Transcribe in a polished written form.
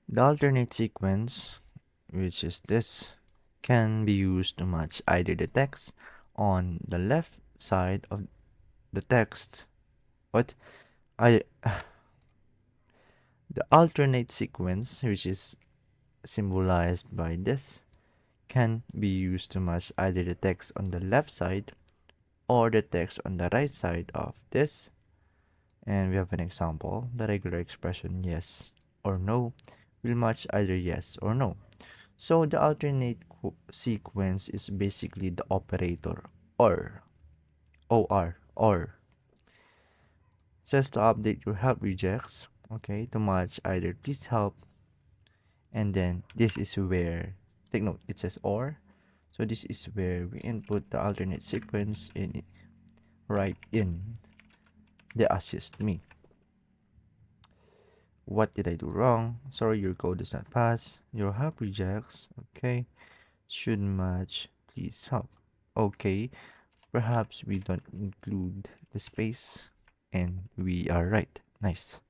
The alternate sequence, which is this, can be used to match either the text on the left side of the text. What I The alternate sequence, which is symbolized by this, can be used to match either the text on the left side or the text on the right side of this. And we have an example. The regular expression yes or no will match either yes or no. So the alternate sequence is basically the operator or. It says to update your help regex, okay, to match either please help, and then this is where, take note, it says or. So this is where we input the alternate sequence in, right in the assist me. What did I do wrong? Sorry, your code does not pass. Your help rejects. Okay. Should match. Please help. Okay. Perhaps we don't include the space. And we are right. Nice.